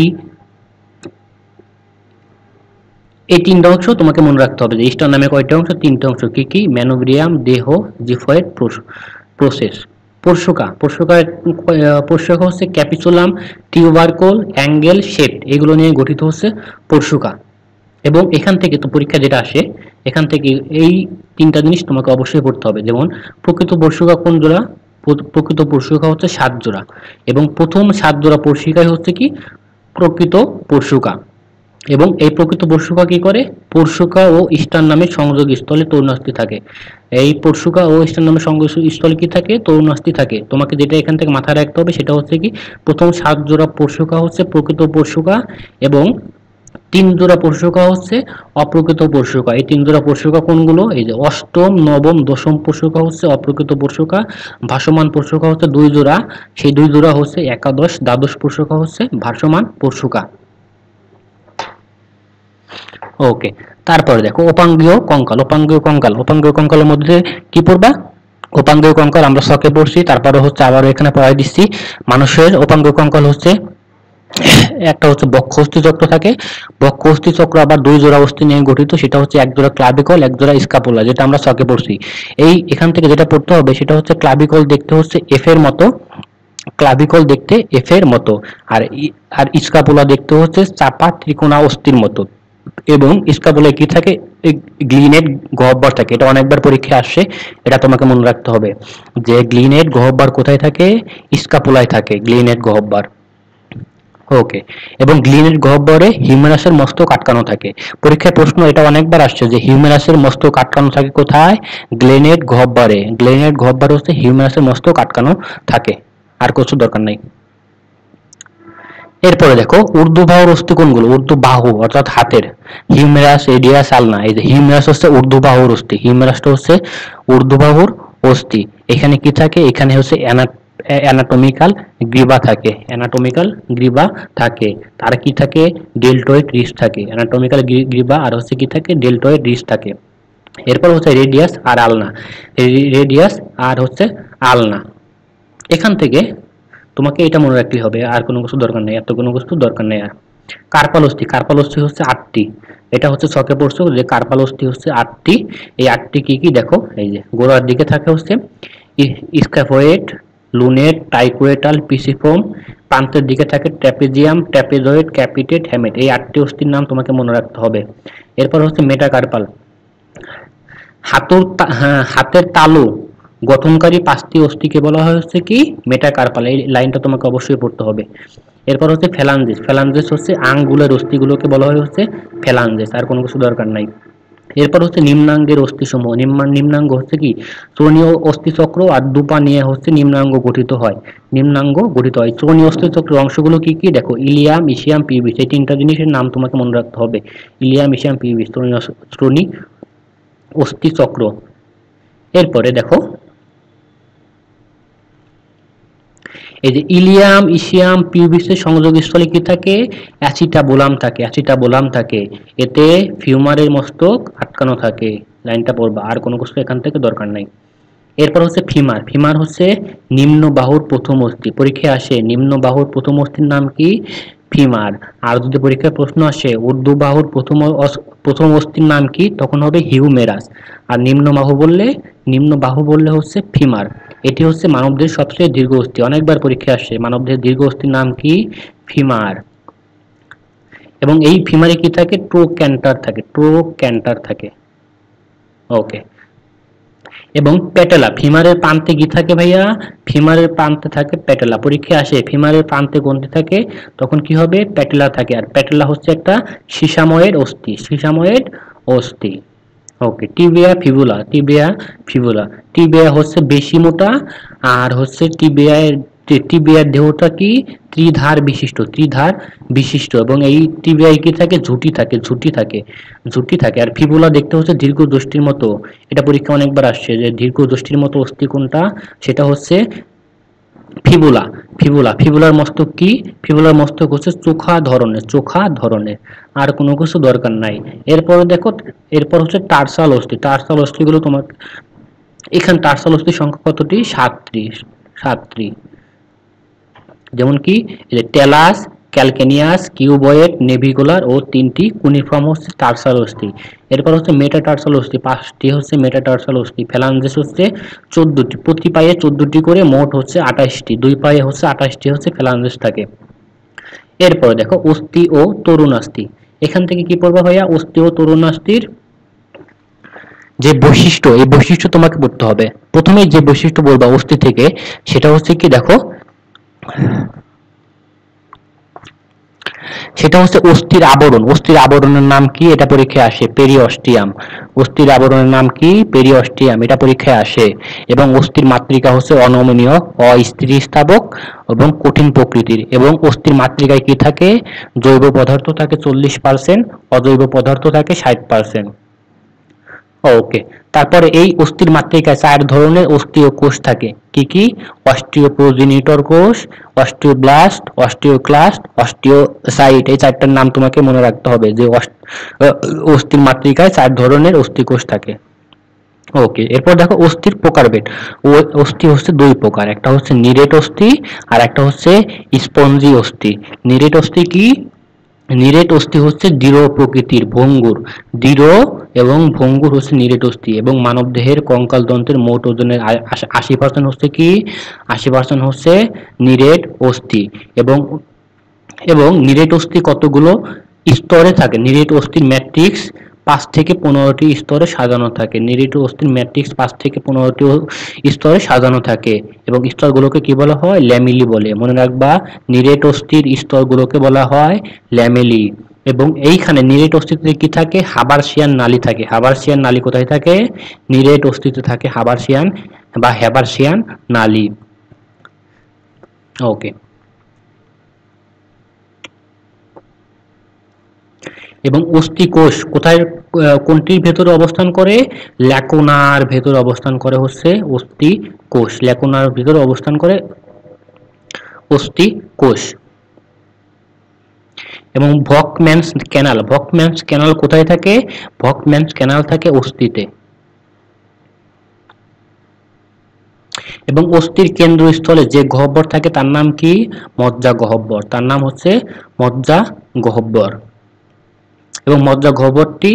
3টে অংশ তোমাকে মনে রাখতে হবে যে স্টার্নামে কয়টা অংশ, 3টে অংশ। কি কি, ম্যানোব্রিয়াম, দেহ, জিফয়েড প্রসেস। পরশুকা হচ্ছে ক্যাপিসুলাম, টিউবারকল, অ্যাঙ্গেল, শেপ, এগুলো নিয়ে গঠিত হচ্ছে পরশুকা। এবং এখান থেকে তো পরীক্ষা যেটা আসে, এখান থেকে এই 3টা জিনিস তোমাকে অবশ্যই পড়তে হবে। যেমন প্রকৃত পরশুকা কোন জোড়া, প্রকৃত পরশুকা হচ্ছে 7 জোড়া, এবং প্রথম 7 জোড়া পরশুকাই হচ্ছে কি প্রকৃত পরশুকা। এবং এই প্রকৃত পরশুকা কি করে, পরশুকা ও স্টার নামে সংযোগ স্থলে তরুণাস্থি থাকে। এই পরশুকা ও স্টার নামে সংযোগ স্থলে কি থাকে, তরুণাস্থি থাকে। তোমাকে যেটা এখান থেকে মাথায় রাখতে হবে সেটা হচ্ছে কি, প্রথম 7 জোড়া পরশুকা হচ্ছে প্রকৃত পরশুকা এবং 3 জোড়া পরশুকা হচ্ছে অপ্রকৃত পরশুকা। এই 3 জোড়া পরশুকা কোনগুলো, এই যে অষ্টম, নবম, দশম পরশুকা হচ্ছে অপ্রকৃত পরশুকা, ভাসমান পরশুকা হচ্ছে 2 জোড়া, সেই 2 জোড়া হচ্ছে একাদশ, দ্বাদশ পরশুকা হচ্ছে ভাসমান পরশুকা। ওকে, তারপরে দেখো উপাঙ্গীয় কঙ্কাল। উপাঙ্গীয় কঙ্কালের মধ্যে কি পড়বা, উপাঙ্গীয় কঙ্কাল আমরা শখে পড়ছি, তারপরে হচ্ছে আবার এখানে পড়াই দিচ্ছি। মানুষের উপাঙ্গীয় কঙ্কাল হচ্ছে, একটা হচ্ছে বক্ষ অস্থি চক্র থাকে, বক্ষ অস্থি চক্র আবার 2 জোড়া অস্থি নিয়ে গঠিত, সেটা হচ্ছে এক জোড়া ক্লাভিকল, এক জোড়া স্ক্যাপুলা, যেটা আমরা শখে পড়ছি। এই এখান থেকে যেটা পড়তে হবে সেটা হচ্ছে ক্লাভিকল দেখতে হচ্ছে এফ এর মতো, ক্লাভিকল দেখতে এফ এর মতো, আর আর স্ক্যাপুলা দেখতে হচ্ছে চাপা ত্রিকোণা অস্থির মতো। এবং স্ক্যাপুলায় কি থাকে, গ্লিনেট গহ্বর থাকে। এটা অনেকবার পরীক্ষায় আসছে, এটা তোমাকে মনে রাখতে হবে যে গ্লিনেট গহ্বর কোথায় থাকে, স্ক্যাপুলায় থাকে গ্লিনেট গহ্বর। ওকে, এবং গ্লিনেট গহ্বরে হিউমেরাসের মস্তক আটকানো থাকে। পরীক্ষায় প্রশ্ন এটা অনেকবার আসছে যে হিউমেরাসের মস্তক আটকানো থাকে কোথায়, গ্লিনেট গহ্বরে। গ্লিনেট গহ্বর হচ্ছে হিউমেরাসের মস্তক আটকানো থাকে, আর কিছু দরকার নাই। এরপরে দেখো ঊর্ধ্ববাহুর অস্থি কোনগুলো, ঊর্ধ্ববাহু অর্থাৎ হাতের, হিউমেরাস, রেডিয়াস, আলনা। এই যে হিউমেরাস হচ্ছে ঊর্ধ্ববাহুর অস্থি, হিউমেরাসটা হচ্ছে ঊর্ধ্ববাহুর অস্থি। এখানে কি থাকে, এখানে হচ্ছে অ্যানাটমিক্যাল গ্রীবা থাকে, অ্যানাটমিক্যাল গ্রীবা থাকে। তার কি থাকে, ডেল্টয়েড রিস্ট থাকে, অ্যানাটমিক্যাল গ্রীবা আর হচ্ছে কি থাকে, ডেল্টয়েড রিস্ট থাকে। এরপর হচ্ছে রেডিয়াস আর আলনা, রেডিয়াস আর হচ্ছে আলনা। এখান থেকে তোমাকে এটা মনে রাখতে হবে, আর কোনো কিছু দরকার নেই, এত কোনো কিছু দরকার নেই আর। কার্পালস্থি, কার্পালস্থি হচ্ছে 8টি। এটা হচ্ছে ছকে পড়ছো যে কার্পালস্থি হচ্ছে 8টি। এই 8টি কি কি দেখো, এই যে গোড়ার দিকে থাকে হচ্ছে স্ক্যাফোয়েড, লুনেট, টাইকুয়েটাল, পিসিফোম, প্রান্তের দিকে থাকে ট্র্যাপিজিয়াম, ট্র্যাপিজয়েড, ক্যাপিটেট, হ্যামেট। এই 8টি অস্থির নাম তোমাকে মনে রাখতে হবে। এরপর হচ্ছে মেটাকার্পাল, হাতের তালু গঠনকারী 5টি অস্থিকে বলা হয় হচ্ছে কি, মেটাকার্পাল। এই লাইনটা তোমাকে অবশ্যই পড়তে হবে। এরপর হচ্ছে ফ্যালাঞ্জেস, ফ্যালাঞ্জেস হচ্ছে আঙ্গুলের অস্থিগুলোকে বলা হয় হচ্ছে ফ্যালাঞ্জেস, আর কোনো কিছু দরকার নাই। এরপর হচ্ছে নিম্নাঙ্গের অস্থিসমূহ, নিম্নাঙ্গ হচ্ছে কি, চরণীয় অস্থিচক্র আর দুপা নিয়ে হচ্ছে নিম্নাঙ্গ গঠিত হয়, নিম্নাঙ্গ গঠিত হয়। চরণীয় অস্থিচক্রের অংশগুলো কি কি দেখো, ইলিয়াম, ইসিয়াম, পিউবিস। এই 3টা জিনিসের নাম তোমাকে মনে রাখতে হবে, ইলিয়াম, ইসিয়াম, পিউবিস, চরণী অস্থিচক্র। এরপরে দেখো এই যে ইলিয়াম, ইসিয়াম, পিউবিসের সংযোগস্থলে কি থাকে, অ্যাসিটাবোলাম থাকে, অ্যাসিটাবোলাম থাকে। এতে ফিউমারের মস্তক আটকানো থাকে। লাইনটা পড়বা, আর কোনো কিছু এখান থেকে দরকার নাই। এরপর হচ্ছে ফিমার, ফিমার হচ্ছে নিম্ন বাহুর প্রথম অস্থি। পরীক্ষায় আসে নিম্ন বাহুর প্রথম অস্থির নাম কি, ফিমার। আর যদি পরীক্ষায় প্রশ্ন আসে ঊর্ধ্ব বাহুর প্রথম অস্থির নাম কি, তখন হবে হিউমেরাস। আর নিম্ন বাহু বললে হচ্ছে ফিমার। এটি হচ্ছে মানবদেহের সবচেয়ে দীর্ঘ অস্থি, অনেকবার পরীক্ষায় আসে মানবদেহের দীর্ঘ অস্থির নাম কি, ফিমার। এবং এই ফিমারে কি থাকে, ট্রোক্যান্টার থাকে, ট্রোক্যান্টার থাকে। ওকে, এবং প্যাটেলা, ফিমারের প্রান্তে কি থাকে ভাইয়া, ফিমারের প্রান্তে থাকে প্যাটেলা। পরীক্ষায় আসে ফিমারের প্রান্তে কোনটি থাকে, তখন কি হবে, প্যাটেলা থাকে। আর প্যাটেলা হচ্ছে একটা সীসাময়েড অস্থি, সীসাময়েড অস্থি। Okay, tibia fibula, tibia fibula, tibia হচ্ছে বেশি মোটা, আর হচ্ছে টিবিয়ার দেহটা কি, ত্রিধার বিশিষ্ট, ত্রিধার বিশিষ্ট। এবং এই টিবিয়ায় কি থাকে, ঝুঁটি থাকে। আর ফিবুলা দেখতে হচ্ছে দীর্ঘ যষ্টির মতো। এটা পরীক্ষা অনেকবার আসছে যে দীর্ঘ যষ্টির মতো অস্থি কোনটা, সেটা হচ্ছে ফিবুলা। ফিবুলার মস্তক কি, ফিবুলার মস্তক হচ্ছে চোখা ধরনের, আর কোনো কিছু দরকার নাই। এরপর হচ্ছে টার্সাল অস্থি, টার্সাল অস্থিগুলো তোমার এখানে টার্সাল অস্থির সংখ্যা কতটি, 7টি। যেমন কি টেলাস, ক্যালকেনিয়াস, কিউবয়েড, নেভিকুলার ও 3টি কুনিফর্ম হচ্ছে টার্সাল অস্থি। এরপর হচ্ছে মেটাটার্সাল অস্থি, 5টি হচ্ছে মেটাটার্সাল অস্থি। ফ্যালাঞ্জেস হচ্ছে 14টি, প্রতি পায়ে 14টি করে, মোট হচ্ছে 28টি, 2 পায়ে হচ্ছে 28টি হচ্ছে ফ্যালাঞ্জেস থাকে। এরপরে দেখো অস্থি ও তরুণাস্থি, এখান থেকে কি পড়বা ভাইয়া, অস্থি ও তরুণাস্থির যে বৈশিষ্ট্য, এই বৈশিষ্ট্য তোমাকে পড়তে হবে। প্রথমেই যে বৈশিষ্ট্য বলবা অস্থি থেকে, সেটা হচ্ছে কি দেখো, সেটা হচ্ছে অস্থির আবরণ। অস্থির আবরণের নাম কি, এটা পরীক্ষায় আসে, পেরিঅস্টিয়াম। অস্থির আবরণের নাম কি, পেরিঅস্টিয়াম, এটা পরীক্ষায় আসে। এবং অস্থির মাতৃকা হচ্ছে অনমনীয়, অস্থিতিস্থাপক এবং কঠিন প্রকৃতির। এবং অস্থির মাতৃকায় কি থাকে, জৈব পদার্থ থাকে 40%, অজৈব পদার্থ থাকে 60%। ওকে, তারপরে এই অস্থির মাতৃকায় 4 ধরনের অস্থির কোষ থাকে। কি কি? অস্টিওপ্রোজেনিটর কোষ, অস্টিওব্লাস্ট, অস্টিওক্লাস্ট, অস্টিওসাইট। এই 4টার নাম তোমাকে মনে রাখতে হবে যে অস্থির মাতৃকায় 4 ধরনের অস্থি কোষ থাকে। ওকে, এরপর দেখো অস্থির প্রকারভেদ। অস্থি হচ্ছে 2 প্রকার, একটা হচ্ছে নিরেট অস্থি আর একটা হচ্ছে স্পঞ্জি অস্থি। নিরেট অস্থি কি? নিরেট অস্থি হচ্ছে দৃঢ় প্রকৃতির, ভঙ্গুর। দৃঢ় এবং ভঙ্গুর হচ্ছে নিরেট অস্থি। এবং মানবদেহের কঙ্কাল তন্ত্রের মোট ওজনের 80% হচ্ছে কি, 80% হচ্ছে নিরেট অস্থি। এবং এবং নিরেট অস্থি কতগুলো স্তরে থাকে? নিরেট অস্থির ম্যাট্রিক্স 5 থেকে 15টি স্তরে সাজানো থাকে। নিরেট অস্থির ম্যাট্রিক্স 5 থেকে 15টি স্তরে সাজানো থাকে। এবং স্তরগুলোকে কি বলা হয়? ল্যামেলি বলে। মনে রাখবা, নিরেট অস্থির স্তরগুলোকে বলা হয় ল্যামেলি। এবং এইখানে নিরেট অস্থিতে কি থাকে? হাবারসিয়ান নালী থাকে। হাবারসিয়ান নালী কোথায় থাকে? নিরেট অস্থিতে থাকে হাবারসিয়ান বা হ্যাবারসিয়ান নালী। ওকে, এবং অস্থিকোষ কোথায়, কোনটির ভেতরে অবস্থান করে? ল্যাকুনার ভেতরে অবস্থান করে হচ্ছে অস্থিকোষ। ল্যাকুনার ভেতরে অবস্থান করে অস্থিকোষ। এবং ভকম্যানস ক্যানাল, ভকম্যানস ক্যানাল কোথায় থাকে? ভকম্যানস ক্যানাল থাকে অস্থিতে। এবং অস্থির কেন্দ্রস্থলে যে গহ্বর থাকে তার নাম কি? মজ্জা গহ্বর। তার নাম হচ্ছে মজ্জা গহ্বর। এবং মজ্জা গহ্বরটি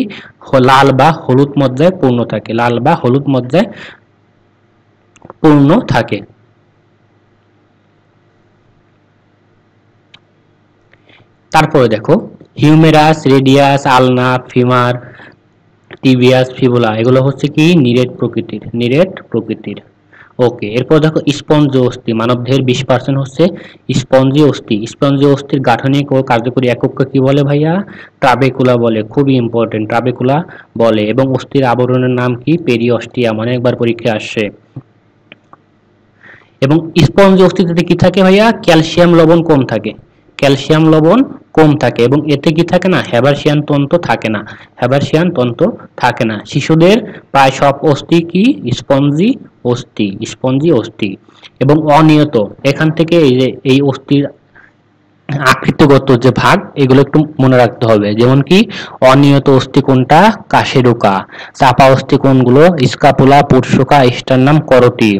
লাল বা হলুদ মজ্জায় পূর্ণ থাকে। লাল বা হলুদ মজ্জায় পূর্ণ থাকে। তারপরে দেখো হিউমেরাস, রেডিয়াস, আলনা, ফিমার, টিবিয়াস, ফিবুলা, এগুলো হচ্ছে কি নিরেট প্রকৃতির। নিরেট প্রকৃতির। ওকে, এরপর দেখো স্পঞ্জ অস্থি। মানবদেহের 20% হচ্ছে স্পঞ্জি অস্থি। স্পঞ্জি অস্থির গাঠনিক ও কার্যকরী একককে কি বলে ভাইয়া? ট্রাবেকুলা বলে। খুবই ইম্পর্টেন্ট, ট্রাবেকুলা বলে। এবং অস্থির আবরণের নাম কি? পেরিঅস্টিয়াম। অনেকবার পরীক্ষায় আসে। এবং স্পঞ্জি অস্থিতে কি থাকে ভাইয়া? ক্যালসিয়াম লবণ কম থাকে। ক্যালসিয়াম লবণ কম থাকে। এবং এতে কি থাকে না? হ্যাবারসিয়ান তন্তু থাকে না। হ্যাবারসিয়ান তন্তু থাকে না। শিশুদের প্রায় সব অস্থি কি? স্পঞ্জি অস্থি। স্পঞ্জি অস্থি। এবং অনিয়ত, এখান থেকে এই যে এই অস্থির আকৃতিগত যে ভাগ, এগুলো একটু মনে রাখতে হবে। যেমন কি অনিয়ত অস্থি কোনটা? কাশেরুকা। চাপা অস্থি কোনগুলো? স্কাপুলা, পুরসুকা, স্টার্নাম, করোটি।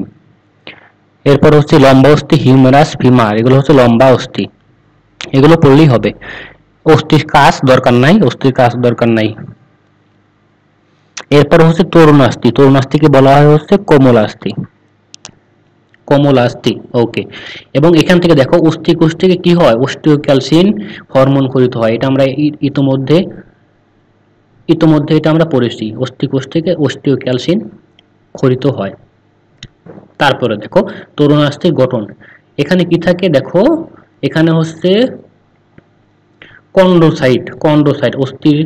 এরপর হচ্ছে লম্বা অস্থি, হিউমেরাস, ফিমার, এগুলো হচ্ছে লম্বা অস্থি। এগুলো পড়লেই হবে, অস্থির কাজ দরকার নাই, অস্থির কাজ দরকার নাই। এরপর হচ্ছে তরুণাস্থি। তরুণাস্থিকে বলা হয় হচ্ছে কোমলাস্থি। কোমলাস্থি। ওকে, এবং এখান থেকে দেখো অস্থিকোষ থেকে কি হয়? অস্টিওক্যালসিন হরমোন খরিত হয়। এটা আমরা ইতোমধ্যে এটা আমরা পড়েছি। অস্থিকোষ থেকে অস্টিওক্যালসিন খরিত হয়। তারপরে দেখো তরুণাস্থির গঠন। এখানে কি থাকে দেখো, এখানে হচ্ছে কন্ড্রোসাইট। কন্ড্রোসাইট অস্থির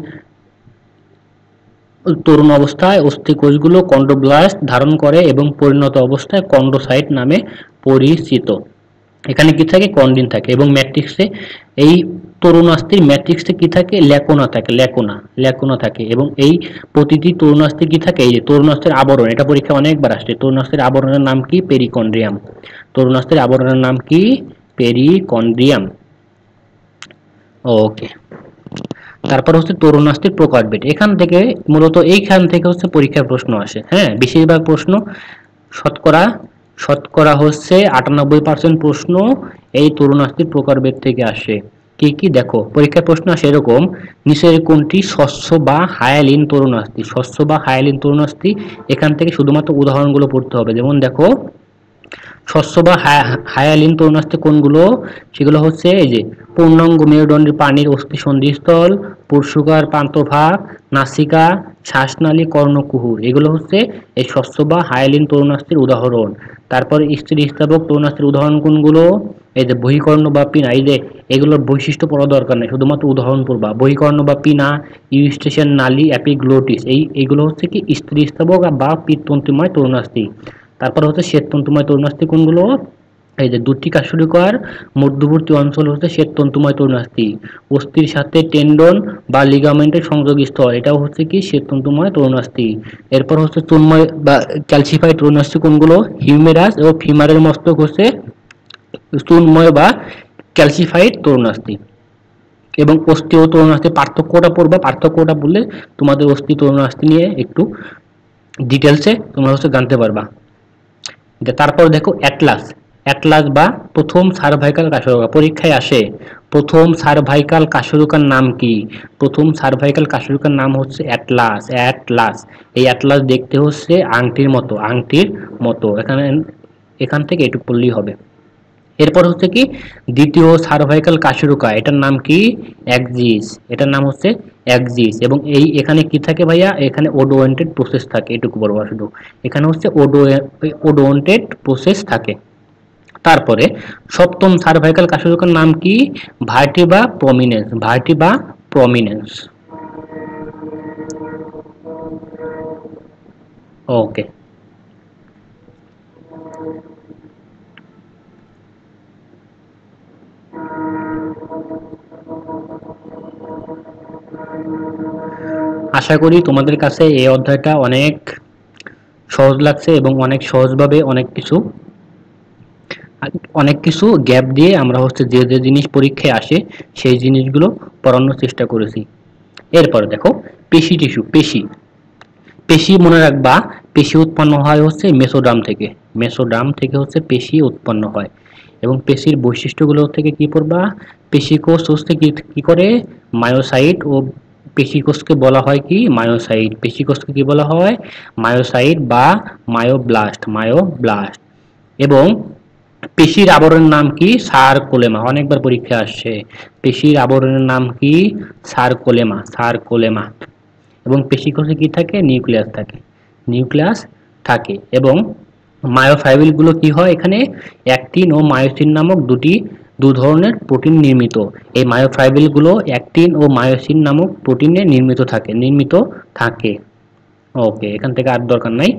তরুণ অবস্থায় অস্থি কোষগুলো কন্ড্রোব্লাস্ট ধারণ করে এবং পরিণত অবস্থায় কন্ড্রোসাইট নামে পরিচিত। এখানে কি থাকে? কন্ডিন থাকে। এবং ম্যাট্রিক্সে এই তরুণাস্থির ম্যাট্রিক্সে কি থাকে? ল্যাকুনা থাকে। ল্যাকুনা থাকে। এবং এই প্রতিটি তরুণাস্থি কি থাকে? এই যে তরুণাস্থির আবরণ, এটা পরীক্ষা অনেকবার আসছে। তরুণাস্থির আবরণের নাম কি? পেরিকন্ড্রিয়াম। তরুণাস্থির আবরণের নাম কি? পেরিকন্ড্রিয়াম। ওকে, তারপর হচ্ছে তরুণাস্থির প্রকারভেদ। এখান থেকে মূলত এইখান থেকে হচ্ছে পরীক্ষার প্রশ্ন আসে। হ্যাঁ, বেশিরভাগ প্রশ্ন শতকরা শতকরা হচ্ছে 98% প্রশ্ন এই তরুণাস্থির প্রকারভেদ থেকে আসে। কি কি দেখো পরীক্ষার প্রশ্ন আসে এরকম, নিচের কোনটি স্বচ্ছ বা হায়ালিন তরুণাস্থি? স্বচ্ছ বা হায়ালিন তরুণাস্থি, এখান থেকে শুধুমাত্র উদাহরণগুলো পড়তে হবে। যেমন দেখো স্বচ্ছ বা হায়ালিন তরুণাস্থি কোনগুলো? সেগুলো হচ্ছে এই যে পূর্ণাঙ্গ মেরুদণ্ডের পানির অস্থি সন্ধিস্থল, পুরসুকার প্রান্তভাগ, নাসিকা, শ্বাসনালী, কর্ণকুহুর, এগুলো হচ্ছে এই স্বচ্ছ বা হায়ালিন তরুণাস্থির উদাহরণ। তারপরে স্থিতিস্থাপক তরুণাস্থির উদাহরণ কোনগুলো? এই যে বহিকর্ণ বা পিনা, এই যে এগুলোর বৈশিষ্ট্য পড়া দরকার নেই, শুধুমাত্র উদাহরণ পড়বা। বহিকর্ণ বা পিনা, ইউস্টেশন নালী, এপিগ্লোটিস, এইগুলো হচ্ছে কি স্ত্রীস্তাবক বা পিত্তন্ত্রময় তরুণাস্থি। তারপর হচ্ছে শ্বেততন্তুময় তরুণাস্থি কোনগুলো? এই যে দুটি কাশরিকার মধ্যবর্তী অঞ্চল হচ্ছে শ্বেততন্তুময় তরুণাস্থি। অস্থির সাথে টেন্ডন বা লিগামেন্টের সংযোগস্থল, এটাও হচ্ছে কি শ্বেততন্তুময় তরুণাস্থি। এরপর হচ্ছে তন্ময় বা ক্যালসিফাইড তরুণাস্থি কোনগুলো? হিউমেরাস ও ফিমারের মস্তক হচ্ছে স্তূলময় বা ক্যালসিফাইড তরুণাস্থি। এবং অস্থি ও তরুণাস্থির পার্থক্যটা পড়বা, পার্থক্যটা বললে তোমাদের অস্থি তরুণাস্থি নিয়ে একটু ডিটেলসে তোমরা হচ্ছে জানতে পারবা। তারপর দেখো অ্যাটলাস। অ্যাটলাস বা প্রথম সার্ভাইকাল কাশরোগা পরীক্ষায় আসে। প্রথম সার্ভাইকাল কাশরোগার নাম কি? প্রথম সার্ভাইকাল কাশরোগার নাম হচ্ছে অ্যাটলাস। অ্যাটলাস, এই অ্যাটলাস দেখতে হচ্ছে আংটির মতো, আংটির মতো। এখান থেকে এটুকু পড়লেই হবে। এরপর হচ্ছে কি দ্বিতীয় সার্ভাইকাল কাশরুকা, এটার নাম কি? অ্যাক্সিস। এটার নাম হচ্ছে অ্যাক্সিস। এবং এখানে কি থাকে ভাইয়া? এখানে ওডোয়েন্টেড প্রসেস থাকে, এটুকু বলবো শুধু। এখানে হচ্ছে ওডোয়েন্টেড প্রসেস থাকে। তারপরে সপ্তম সার্ভাইকাল কাশরুকার নাম কি? ভার্টিবা প্রমিনেন্স। ভার্টিবা প্রমিনেন্স। ওকে। আশা করি তোমাদের কাছে এই অধ্যায়টা অনেক সহজ লাগছে এবং অনেক সহজভাবে অনেক কিছু গ্যাপ দিয়ে আমরা হচ্ছে যে যে জিনিস পরীক্ষায় আসে সেই জিনিসগুলো পড়ানোর চেষ্টা করেছি। এরপরে দেখো পেশি টিস্যু। পেশি, পেশি মনে রাখবা, পেশি উৎপন্ন হয় হচ্ছে মেসোডার্ম থেকে। মেসোডার্ম থেকে হচ্ছে পেশি উৎপন্ন হয়। এবং পেশির বৈশিষ্ট্যগুলো থেকে কি পড়বা? পেশিকোষ হচ্ছে কি কি করে? মায়োসাইট। ও পেশিকোষকে বলা হয় কি? মায়োসাইট। পেশিকোষকে কি বলা হয়? মায়োসাইট বা মায়োব্লাস্ট। মায়োব্লাস্ট। এবং পেশির আবরণের নাম কি? সারকোলেমা। অনেকবার পরীক্ষা আসছে। পেশির আবরণের নাম কি? সারকোলেমা। সারকোলেমা। এবং পেশিকোষে কি থাকে? নিউক্লিয়াস থাকে। নিউক্লিয়াস থাকে। এবং মায়োফাইবিল গুলো কি হয় এখানে? অ্যাক্টিন ও মায়োসিন নামক দু ধরনের প্রোটিন নির্মিত। এই মায়োফাইবিল গুলো অ্যাক্টিন ও মায়োসিন নামক প্রোটিনে নির্মিত থাকে। ওকে, এখান থেকে আর দরকার নাই।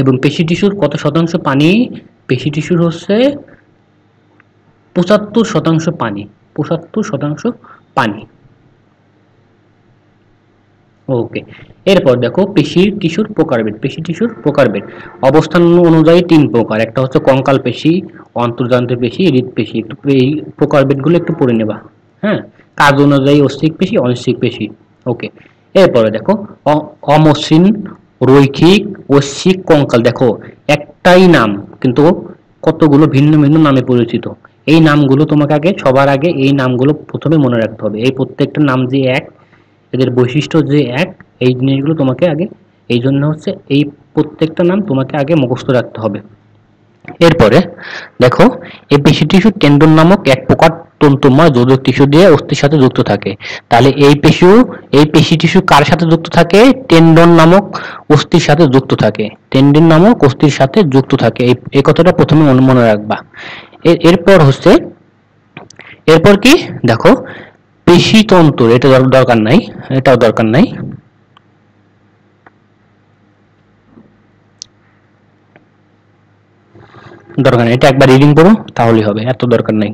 এবং পেশি টিস্যুর কত শতাংশ পানি? পেশি টিস্যুর হচ্ছে 75% পানি। 75% পানি। ওকে। এরপর দেখো পেশির টিস্যুর প্রকারভেদ। পেশি টিস্যুর প্রকারভেদ অবস্থান অনুযায়ী 3 প্রকার। একটা হচ্ছে কঙ্কাল পেশি, অন্তর্জান্ত্রিক পেশি, হৃদপেশি। একটু এই প্রকারভেদগুলো একটু পড়ে নেবা। হ্যাঁ, কাজ অনুযায়ী অস্থিক পেশি, অনিশ্চিক পেশি। ওকে। এরপরে দেখো অমসৃণ, রৈখিক, ঐচ্ছিক কঙ্কাল। দেখো একটাই নাম কিন্তু কতগুলো ভিন্ন ভিন্ন নামে পরিচিত। এই নামগুলো তোমাকে সবার আগে এই নামগুলো প্রথমে মনে রাখতে হবে। এই প্রত্যেকটা নাম যে এক, এদের বৈশিষ্ট্য যে এক, এই জিনিসগুলো তোমাকে আগে, এই জন্য হচ্ছে এই প্রত্যেকটা নাম তোমাকে আগে মুখস্থ রাখতে হবে। এরপরে দেখো এই পেশি টিস্যু টেন্ডন নামক এক প্রকার তন্তুময় যোজক টিস্যু দিয়ে অস্থির সাথে যুক্ত থাকে। তাহলে এই পেশি টিস্যু কার সাথে যুক্ত থাকে? টেন্ডন নামক অস্থির সাথে যুক্ত থাকে। টেন্ডন নামক অস্থির সাথে যুক্ত থাকে, এই কথাটা প্রথমে মনে রাখবা। এরপর হচ্ছে, এরপর কি দেখো পেশিতন্ত্র, এটা দরকার নাই, এটাও দরকার নাই। দরকার নেই, এটা একবার রিডিং করো তাহলেই হবে, এত দরকার নাই।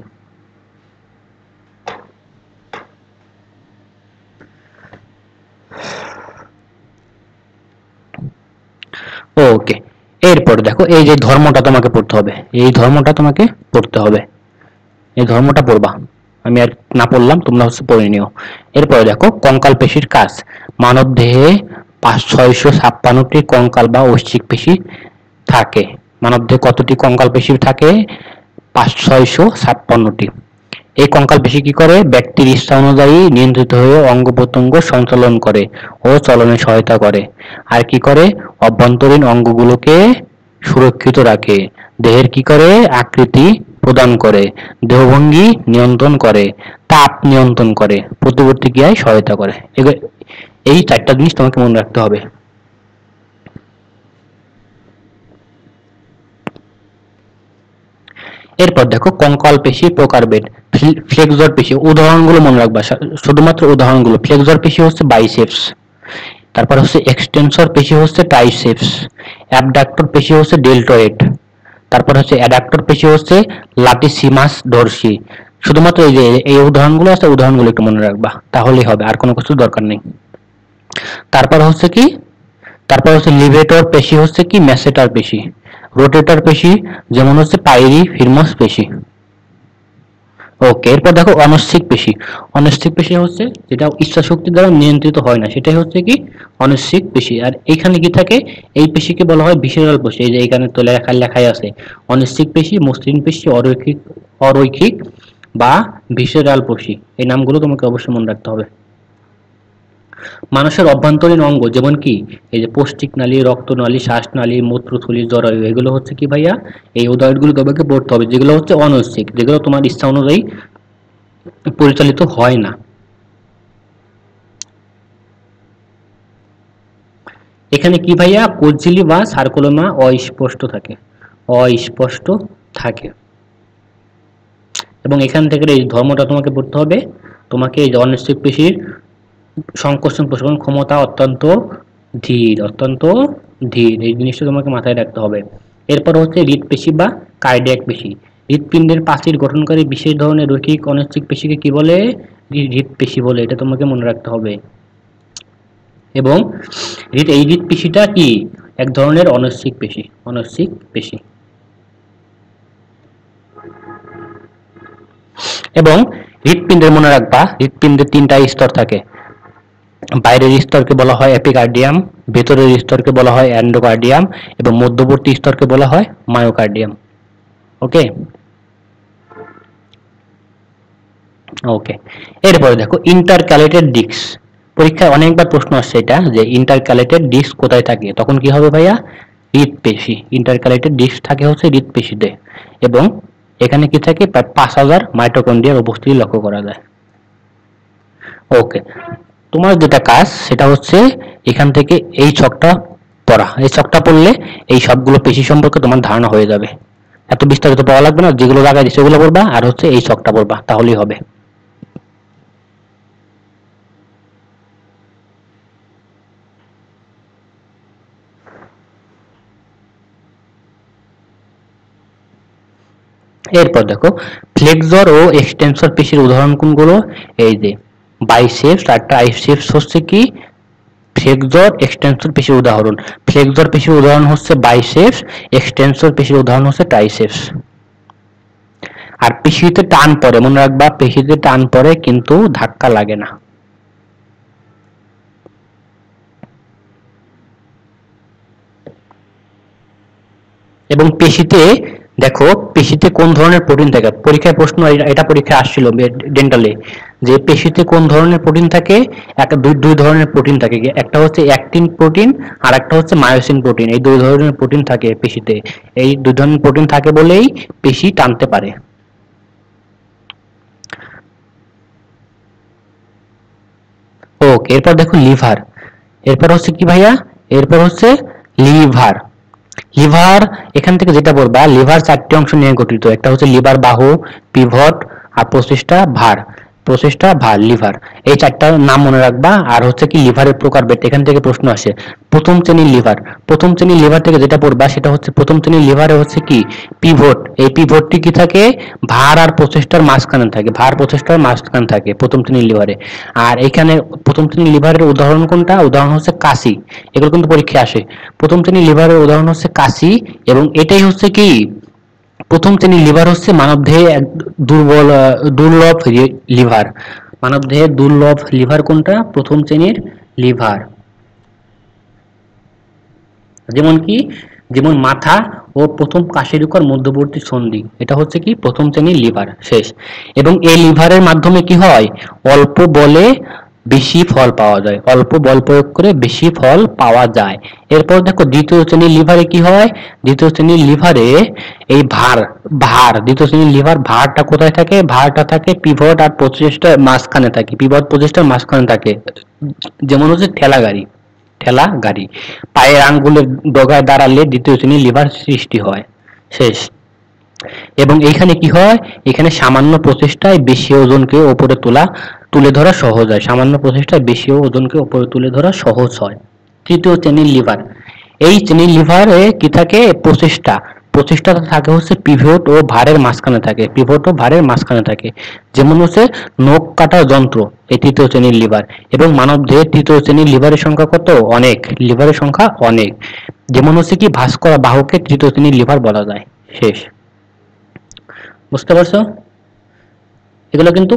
ওকে। এরপর দেখো এই যে ধর্মটা তোমাকে পড়তে হবে, এই ধর্মটা তোমাকে পড়তে হবে, এই ধর্মটা পড়বা। আমি আর না পড়লাম, তোমরা হচ্ছে পড়ে নিও। এরপরে দেখো কঙ্কাল পেশির কাজ। মানব দেহে 5,656টি কঙ্কাল বা ঐচ্ছিক পেশি থাকে। মানব দেহে কতটি কঙ্কাল পেশি থাকে? 5,656টি। এই কঙ্কাল পেশি কি করে? ব্যক্তির ইচ্ছা অনুযায়ী নিয়ন্ত্রিত হয়ে অঙ্গ প্রত্যঙ্গ সঞ্চালন করে ও চলনে সহায়তা করে। আর কি করে? অভ্যন্তরীণ অঙ্গগুলোকে সুরক্ষিত রাখে। দেহের কি করে? আকৃতি প্রদান করে, দেহভঙ্গি নিয়ন্ত্রণ করে, তাপ নিয়ন্ত্রণ করে, প্রতিক্রিয়ায় সহায়তা করে। এই 4টা জিনিস তোমাকে মনে রাখতে হবে। এরপর দেখো কঙ্কাল পেশি প্রকারভেদ। ফ্লেক্সর পেশি, উদাহরণগুলো মনে রাখবা, শুধুমাত্র উদাহরণগুলো। ফ্লেক্সর পেশি হচ্ছে বাইসেপস, তারপর হচ্ছে এক্সটেন্সর পেশি হচ্ছে ট্রাইসেপস, অ্যাবডাক্টর পেশি হচ্ছে ডেল্টয়েড, তারপর হচ্ছে অ্যাডাক্টর পেশি হচ্ছে লাটিসিমাস ডরসি। শুধুমাত্র এই যে এই উদাহরণগুলো আছে, উদাহরণগুলো একটু মনে রাখবা, তাহলেই হবে, আর কোনো কিছু দরকার নেই। তারপর হচ্ছে কি, তারপর হচ্ছে লিভেটর পেশি হচ্ছে কি ম্যাসেটার পেশি, রোটেটর পেশি যেমন হচ্ছে পাইরিফিরমাস পেশি। ওকে, এরপর দেখো অনৈচ্ছিক পেশি। অনৈচ্ছিক পেশি হচ্ছে যেটা ইচ্ছা শক্তি দ্বারা নিয়ন্ত্রিত হয় না, সেটাই হচ্ছে কি অনৈচ্ছিক পেশি। আর এখানে কি থাকে, এই পেশিকে বলা হয় ভিসেরাল পেশি। এই যে এখানে তো লেখাই আছে অনৈচ্ছিক পেশি, মসৃণ পেশি, অরৈখিক অরৈখিক বা ভিসেরাল পেশি। এই নামগুলো তোমাকে অবশ্যই মনে রাখতে হবে। মানুষের অভ্যন্তরীণ অঙ্গ যেমন কি এই যে পৌষ্টিক নালী, রক্তনালী, শ্বাসনালী, মূত্রথলি, জরায়ু, এগুলো হচ্ছে কি ভাইয়া এই উদাহরণগুলো তোমাকে পড়তে হবে, যেগুলো হচ্ছে অনৈচ্ছিক, যেগুলো তোমার ইচ্ছা অনুযায়ী পরিচালিত হয় না। এখানে কি ভাইয়া কোষঝিল্লি বা সার্কোলোমা অস্পষ্ট থাকে, অস্পষ্ট থাকে। এবং এখান থেকে এই ধর্মটা তোমাকে পড়তে হবে, তোমাকে এই অনৈচ্ছিক পেশির সংকোচন প্রসারণ ক্ষমতা অত্যন্ত ধীর, অত্যন্ত ধীর, এই জিনিসটা তোমাকে মাথায় রাখতে হবে। এরপর হচ্ছে হৃদপেশি বা কার্ডিয়াক পেশি। হৃৎপিণ্ডের প্রাচীর গঠনকারী বিশেষ ধরনের রৈখিক অনৈচ্ছিক পেশিকে কি বলে, হৃদপেশি বলে, এটা তোমাকে মনে রাখতে হবে। এবং এই হৃদপেশিটা কি এক ধরনের অনৈচ্ছিক পেশি, অনৈচ্ছিক পেশি। এবং হৃৎপিণ্ডের মনে রাখবা, হৃৎপিণ্ডের তিনটা স্তর থাকে, বাইরের স্তরকে বলা হয় এপিকার্ডিয়াম, ভেতরের স্তরকে বলা হয় এন্ডোকার্ডিয়াম, এবং মধ্যবর্তী স্তরকে বলা হয় মায়োকার্ডিয়াম। ওকে ওকে, এরপরে দেখো ইন্টারক্যালেটেড ডিস্ক। পরীক্ষায় অনেকবার প্রশ্ন আসছে এটা, যে ইন্টারক্যালেটেড ডিস্ক কোথায় থাকে, তখন কি হবে ভাইয়া হৃদপেশি। ইন্টারক্যালেটেড ডিস্ক থাকে হচ্ছে হৃদপেশিতে, এবং এখানে কি থাকে প্রায় 5000 মাইটোকন্ড্রিয়ার উপস্থিতি লক্ষ্য করা যায়। ওকে, তোমার যেটা কাজ সেটা হচ্ছে এখান থেকে এই ছকটা পড়া, এই ছকটা পড়লে এই সবগুলো পেশি সম্পর্কে তোমার ধারণা হয়ে যাবে। এত বিস্তারিত পড়া লাগবে না, যেগুলো জায়গায় দিচ্ছে সেগুলো পড়বা, আর হচ্ছে এই ছকটা পড়বা, তাহলেই হবে। এরপর দেখো ফ্লেক্সর ও এক্সটেন্সর পেশির উদাহরণ কোনগুলো, এই যে বাইসেপস আর ট্রাইসেপস হচ্ছে কি ফ্লেক্সর এক্সটেন্সর পেশির উদাহরণ। ফ্লেক্সর পেশির উদাহরণ হচ্ছে বাইসেপস, এক্সটেন্সর পেশির উদাহরণ হচ্ছে ট্রাইসেপস। আর পেশিতে টান পড়ে, মনে রাখবা পেশিতে টান পড়ে কিন্তু ধাক্কা লাগে না। এবং পেশিতে দেখো, পেশিতে কোন ধরনের প্রোটিন থাকে, পরীক্ষায় প্রশ্ন এটা পরীক্ষায় আসছিল ডেন্টালে, যে পেশিতে কোন ধরনের প্রোটিন থাকে, দুই ধরনের প্রোটিন থাকে, একটা হচ্ছে অ্যাক্টিন প্রোটিন আর একটা হচ্ছে মায়োসিন প্রোটিন। এই দুই ধরনের প্রোটিন থাকে পেশিতে, এই দুই ধরনের প্রোটিন থাকে বলেই পেশি টানতে পারে। ওকে, এরপর দেখো লিভার। এরপর হচ্ছে কি ভাইয়া, এরপর হচ্ছে লিভার। লিভার এখান থেকে যেটা বলবা, লিভার 4টি অংশ নিয়ে গঠিত, একটা হচ্ছে লিভার বাহু, পিভট আর প্রচেষ্টা ভার। প্রচেষ্টা ভার লিভার, এই 4টার নাম মনে রাখবা। আর হচ্ছে কি লিভারের প্রকারভেদ, এখান থেকে প্রশ্ন আসে। প্রথম শ্রেণীর লিভার, প্রথম শ্রেণীর লিভার থেকে যেটা পড়বা সেটা হচ্ছে প্রথম শ্রেণীর লিভারে হচ্ছে কি পিভট। এই পিভটটি কি থাকে, ভার আর প্রচেষ্টার মাঝখানে থাকে, ভার প্রচেষ্টার মাঝখানে থাকে প্রথম শ্রেণীর লিভারে। আর এখানে প্রথম শ্রেণীর লিভারের উদাহরণ কোনটা, উদাহরণ হচ্ছে কাশি। এগুলো কিন্তু পরীক্ষায় আসে। প্রথম শ্রেণীর লিভারের উদাহরণ হচ্ছে কাশি, এবং এটাই হচ্ছে কি প্রথম শ্রেণীর লিভার হচ্ছে মানবদেহে এক দুর্লভ লিভার। মানবদেহে দুর্লভ লিভার কোনটা, প্রথম শ্রেণীর লিভার। যেমন কি, যেমন মাথা ও প্রথম কাশিরুকার মধ্যবর্তী সন্ধি, এটা হচ্ছে কি প্রথম শ্রেণীর লিভার শেষ। এবং এই লিভারের মাধ্যমে কি হয়, অল্প বলে বেশি ফল পাওয়া যায়, অল্প বল প্রয়োগ করে বেশি ফল পাওয়া যায়। এরপর দেখো দ্বিতীয় শ্রেণীর লিভারে কি হয়, দ্বিতীয় শ্রেণীর লিভারে এই ভার দ্বিতীয় শ্রেণীর লিভার ভারটা কোথায় থাকে, ভারটা থাকে পিভট আর প্রচেষ্টার মাঝখানে থাকে, পিভট প্রচেষ্টার মাঝখানে থাকে। যেমন হচ্ছে ঠেলা গাড়ি, পায়ের আঙ্গুলের ডগায় দাঁড়ালে দ্বিতীয় শ্রেণীর লিভার সৃষ্টি হয় শেষ। এবং এইখানে কি হয়, এখানে সামান্য প্রচেষ্টায় বেশি ওজনকে উপরে তুলে ধরা সহজ হয়, সামান্য প্রচেষ্টায় বেশি ওজনকে উপরে তুলে ধরা সহজ হয়। তৃতীয় শ্রেণীর লিভার, এই শ্রেণীর লিভারে কি থাকে, প্রচেষ্টাটা থাকে হচ্ছে পিভট ও ভারের মাঝখানে থাকে, পিভট ও ভারের মাঝখানে থাকে। যেমন হচ্ছে নখ কাটার যন্ত্র, এই তৃতীয় শ্রেণীর লিভার। এবং মানবদেহের তৃতীয় শ্রেণীর লিভারের সংখ্যা কত, অনেক, লিভারের সংখ্যা অনেক। যেমন হচ্ছে কি ভাস্করা বাহুকে তৃতীয় শ্রেণীর লিভার বলা যায়। শেষ। বুঝতে পারছো? এগুলো কিন্তু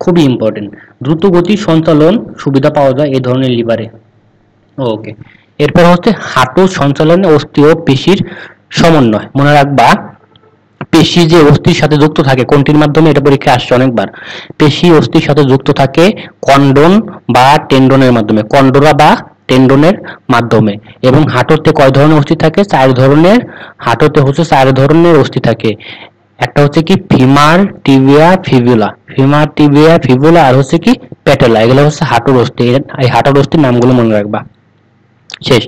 খুবই ইম্পর্টেন্ট। দ্রুত গতির সঞ্চালন সুবিধা পাওয়া যায় এই ধরনের লিভারে। ওকে, এরপর হচ্ছে হাঁটু সঞ্চালনে অস্থি ও পেশির সমন্বয়। মনে রাখবা, পেশি যে অস্থির সাথে যুক্ত থাকে কোনটির মাধ্যমে, এটা পরীক্ষায় আসছে অনেকবার। পেশি অস্থির সাথে যুক্ত থাকে কন্ডন বা টেন্ডনের মাধ্যমে, কন্ডরা বা টেন্ডনের মাধ্যমে। এবং হাঁটুতে কয় ধরনের অস্থি থাকে, 4 ধরনের। হাঁটুতে হচ্ছে 4 ধরনের অস্থি থাকে। একটা হচ্ছে কি femur, tibia, fibula, femur, tibia, fibula, আর হচ্ছে কি প্যাটেলা। এগুলো হচ্ছে হাঁটুর অস্থি। এই হাঁটুর অস্থির নামগুলো মনে রাখবা। শেষ।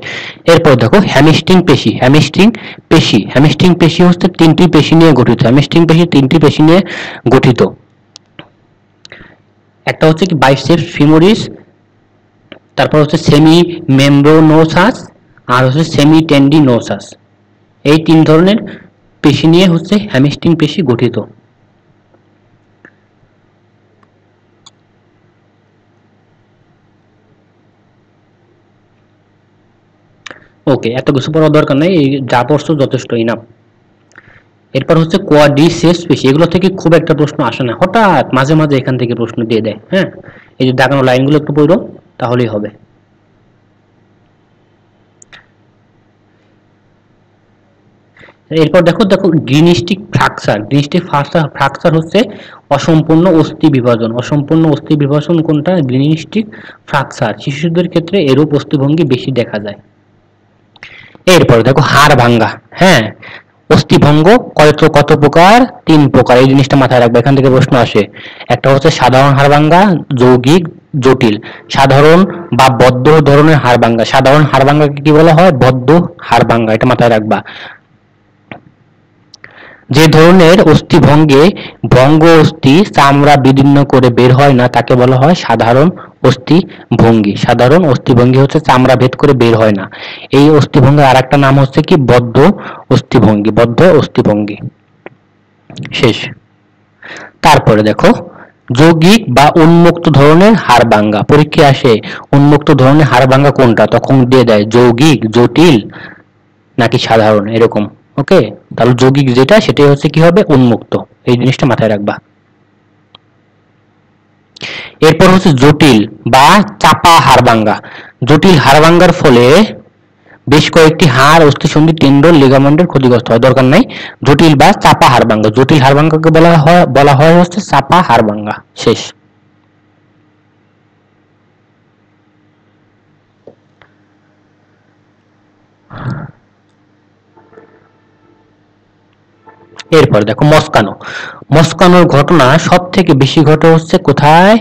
এরপর দেখো হ্যামস্ট্রিং পেশি, হ্যামস্ট্রিং পেশি হচ্ছে 3টি পেশি নিয়ে গঠিত, হ্যামস্ট্রিং পেশি 3টি পেশি নিয়ে গঠিত। একটা হচ্ছে কি বাইসেপস ফিমোরিস, তারপর হচ্ছে সেমি মেমব্রেনোসাস, আর হচ্ছে সেমি টেন্ডিনোসাস। এই 3 ধরনের পেশি নিয়ে হচ্ছে হ্যামস্ট্রিং পেশি গঠিত। ওকে, এত কিছু পড়ার দরকার নেই, যা পড়ছো যথেষ্ট ইনাফ। এরপর হচ্ছে কোয়াড্রিসেপস পেশি, এগুলো থেকে খুব একটা প্রশ্ন আসে না, হঠাৎ মাঝে মাঝে এখান থেকে প্রশ্ন দিয়ে দেয়। হ্যাঁ, এই যে দাগানো লাইনগুলো একটু পড়ো, তাহলেই হবে। এরপর দেখো গ্রিনিস্টিক ফ্রাকচার হচ্ছে অসম্পূর্ণ অস্থি বিভাজন। অসম্পূর্ণ অস্থি বিভাজন কোনটা, গ্রিনিস্টিক ফ্রাকচার। শিশুদের ক্ষেত্রে এরূপ অস্থিভঙ্গি বেশি দেখা যায়। এরপর দেখো হাড় ভাঙ্গা। হ্যাঁ, অস্থিভঙ্গ কত প্রকার, 3 প্রকার। এই জিনিসটা মাথায় রাখবে, এখান থেকে প্রশ্ন আসে। একটা হচ্ছে সাধারণ হাড় ভাঙ্গা, যৌগিক, জটিল। সাধারণ বা বদ্ধ ধরনের হাড় ভাঙ্গা, সাধারণ হাড় ভাঙ্গাকে কি বলা হয়, বদ্ধ হাড় ভাঙ্গা, এটা মাথায় রাখবা। যে ধরনের অস্থিভঙ্গে ভঙ্গ অস্থি চামড়া বিদীর্ণ করে বের হয় না তাকে বলা হয় সাধারণ অস্থিভঙ্গি। সাধারণ অস্থিভঙ্গি হচ্ছে চামড়া ভেদ করে বের হয় না। এই অস্থিভঙ্গির আরেকটা নাম হচ্ছে কি বদ্ধ অস্থিভঙ্গি, বদ্ধ অস্থিভঙ্গি। শেষ। তারপরে দেখো যৌগিক বা উন্মুক্ত ধরনের হাড় ভাঙ্গা। পরীক্ষায় আসে উন্মুক্ত ধরনের হাড় ভাঙ্গা কোনটা, তখন দিয়ে দেয় যৌগিক, জটিল নাকি সাধারণ, এরকম। ওকে, তাহলে যৌগিক যেটা সেটাই হচ্ছে কি হবে, উন্মুক্ত। এই জিনিসটা মাথায় রাখবা। এরপর হচ্ছে জটিল বা চাপা হাড়ভাঙ্গা। জটিল হাড়ভাঙ্গার ফলে বেশ কয়েকটি হাড়, অস্থিসন্ধি, টেন্ডন, লিগামেন্টের ক্ষতিগ্রস্ত হয়, দরকার নাই। জটিল বা চাপা হাড়ভাঙ্গা, জটিল হাড়ভাঙ্গাকে বলা হয় হচ্ছে চাপা হাড়ভাঙ্গা। শেষ। এরপর দেখো মস্কানোর ঘটনা সব থেকে বেশি ঘটে হচ্ছে কোথায়,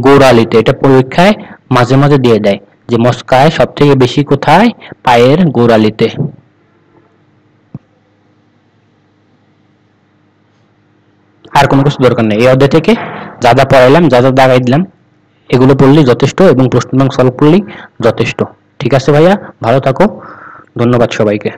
গোড়ালিতে। এটা পরীক্ষায় মাঝে মাঝে দিয়ে দেয় যে মস্কায় সব থেকে বেশি কোথায়, পায়ের গোড়ালিতে। আর কোনো কিছু দরকার নেই, এই অধ্যায় থেকে যা যা পড়াইলাম, যা যা দাগাই দিলাম, এগুলো পড়লেই যথেষ্ট এবং প্রশ্ন ব্যাংক সলভ করলেই যথেষ্ট। ঠিক আছে ভাইয়া, ভালো থাকো, ধন্যবাদ সবাইকে।